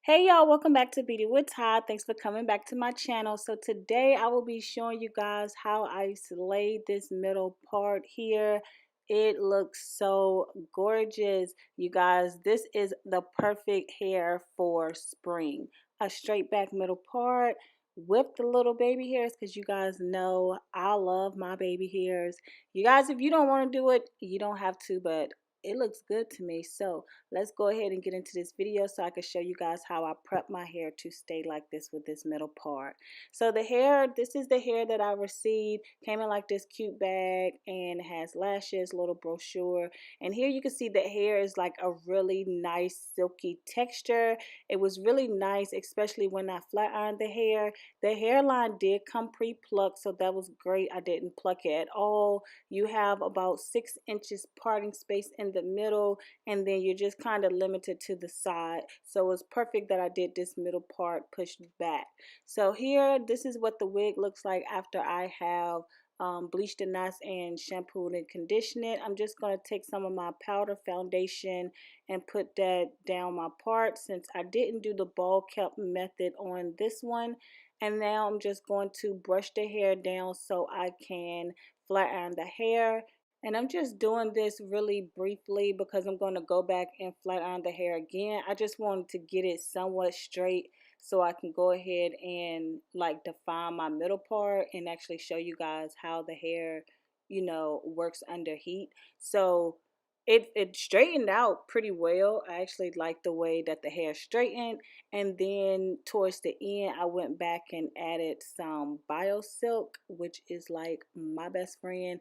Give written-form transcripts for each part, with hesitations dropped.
Hey y'all, welcome back to Beauty with Todd. Thanks for coming back to my channel. So today I will be showing you guys how I slayed this middle part here. It looks so gorgeous. You guys, this is the perfect hair for spring. A straight back middle part with the little baby hairs, because you guys know I love my baby hairs. You guys, if you don't want to do it, you don't have to, but it looks good to me. So let's go ahead and get into this video so I can show you guys how I prep my hair to stay like this with this middle part. So the hair, this is the hair that I received. Came in like this cute bag and has lashes, little brochure. And here you can see the hair is like a really nice silky texture. It was really nice, especially when I flat ironed the hair. The hairline did come pre-plucked, so that was great. I didn't pluck it at all. You have about 6 inches parting space in the middle, and then you're just kind of limited to the side. So it's perfect that I did this middle part pushed back. So here, this is what the wig looks like after I have bleached the knots and shampooed and conditioned it. I'm just going to take some of my powder foundation and put that down my part, since I didn't do the ball cap method on this one. And now I'm just going to brush the hair down so I can flat iron the hair. And I'm just doing this really briefly because I'm going to go back and flat iron the hair again. I just wanted to get it somewhat straight so I can go ahead and like define my middle part and actually show you guys how the hair, works under heat. So it straightened out pretty well. I actually like the way that the hair straightened. And then towards the end, I went back and added some bio silk, which is like my best friend.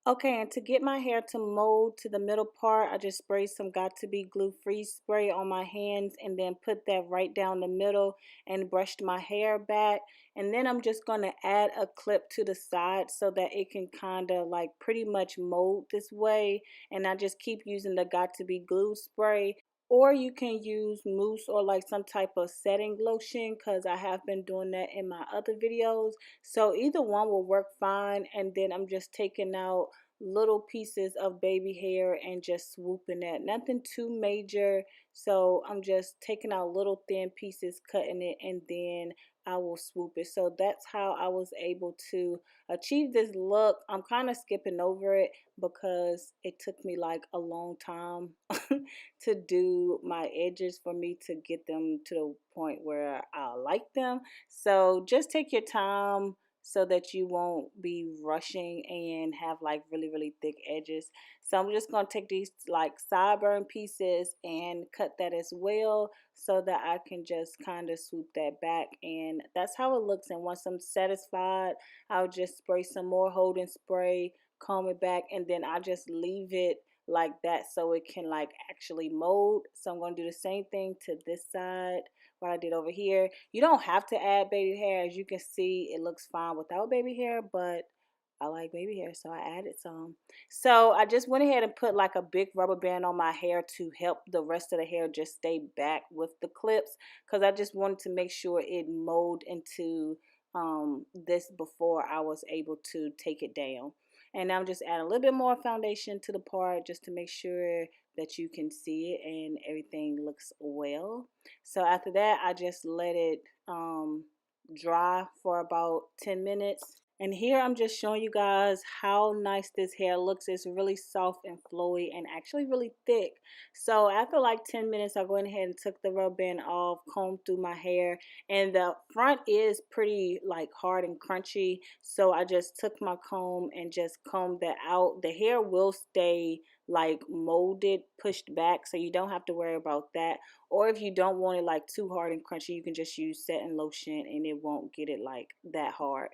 Okay, and to get my hair to mold to the middle part, I just sprayed some Got To Be glue free spray on my hands and then put that right down the middle and brushed my hair back. And then I'm just going to add a clip to the side so that it can kind of like pretty much mold this way. And I just keep using the Got To Be glue spray. Or you can use mousse or like some type of setting lotion, because I have been doing that in my other videos. So either one will work fine. And then I'm just taking out little pieces of baby hair and just swooping that. Nothing too major. So I'm just taking out little thin pieces, cutting it, and then I will swoop it. So that's how I was able to achieve this look. I'm kind of skipping over it because it took me like a long time to do my edges for me to get them to the point where I like them. So just take your time so that you won't be rushing and have like really thick edges. So I'm just going to take these like sideburn pieces and cut that as well so that I can just kind of swoop that back, and that's how it looks. And once I'm satisfied, I'll just spray some more holding spray, comb it back, and then I just leave it like that so it can like actually mold. So I'm going to do the same thing to this side, what I did over here. You don't have to add baby hair. As you can see, it looks fine without baby hair, but I like baby hair, so I added some. So I just went ahead and put like a big rubber band on my hair to help the rest of the hair just stay back with the clips, because I just wanted to make sure it molded into this before I was able to take it down. And now I'm just adding a little bit more foundation to the part just to make sure that you can see it and everything looks well. So after that, I just let it dry for about 10 minutes. And here I'm just showing you guys how nice this hair looks. It's really soft and flowy and actually really thick. So after like 10 minutes, I went ahead and took the rubber band off, combed through my hair. And the front is pretty like hard and crunchy. So I just took my comb and just combed that out. The hair will stay like molded, pushed back, so you don't have to worry about that. Or if you don't want it like too hard and crunchy, you can just use setting lotion and it won't get it like that hard.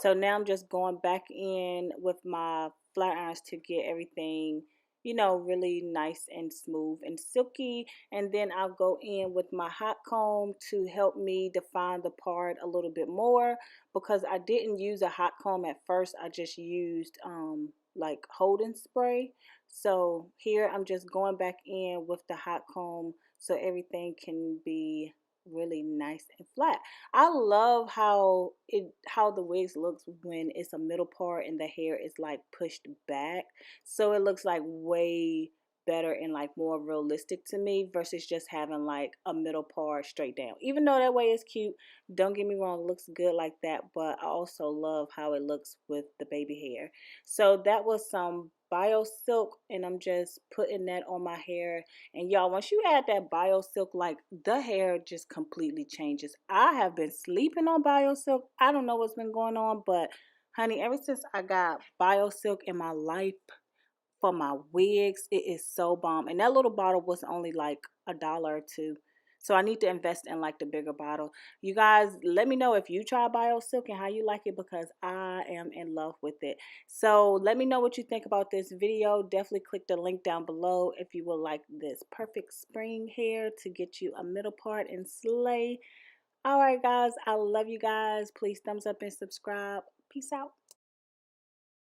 So now I'm just going back in with my flat irons to get everything, really nice and smooth and silky. And then I'll go in with my hot comb to help me define the part a little bit more, because I didn't use a hot comb at first. I just used like holding spray. So here I'm just going back in with the hot comb so everything can be really nice and flat. I love how the wigs looks when it's a middle part and the hair is like pushed back. So it looks like way better and like more realistic to me versus just having like a middle part straight down. Even though that way is cute, don't get me wrong, it looks good like that, but I also love how it looks with the baby hair. So that was some bio silk, and I'm just putting that on my hair. And y'all, once you add that bio silk, like the hair just completely changes. I have been sleeping on bio silk. I don't know what's been going on, but honey, ever since I got bio silk in my life for my wigs, it is so bomb. And that little bottle was only like $1 or $2. So I need to invest in like the bigger bottle. You guys, let me know if you try bio silk and how you like it, because I am in love with it. So let me know what you think about this video. Definitely click the link down below if you would like this perfect spring hair to get you a middle part and slay. All right, guys, I love you guys. Please thumbs up and subscribe. Peace out.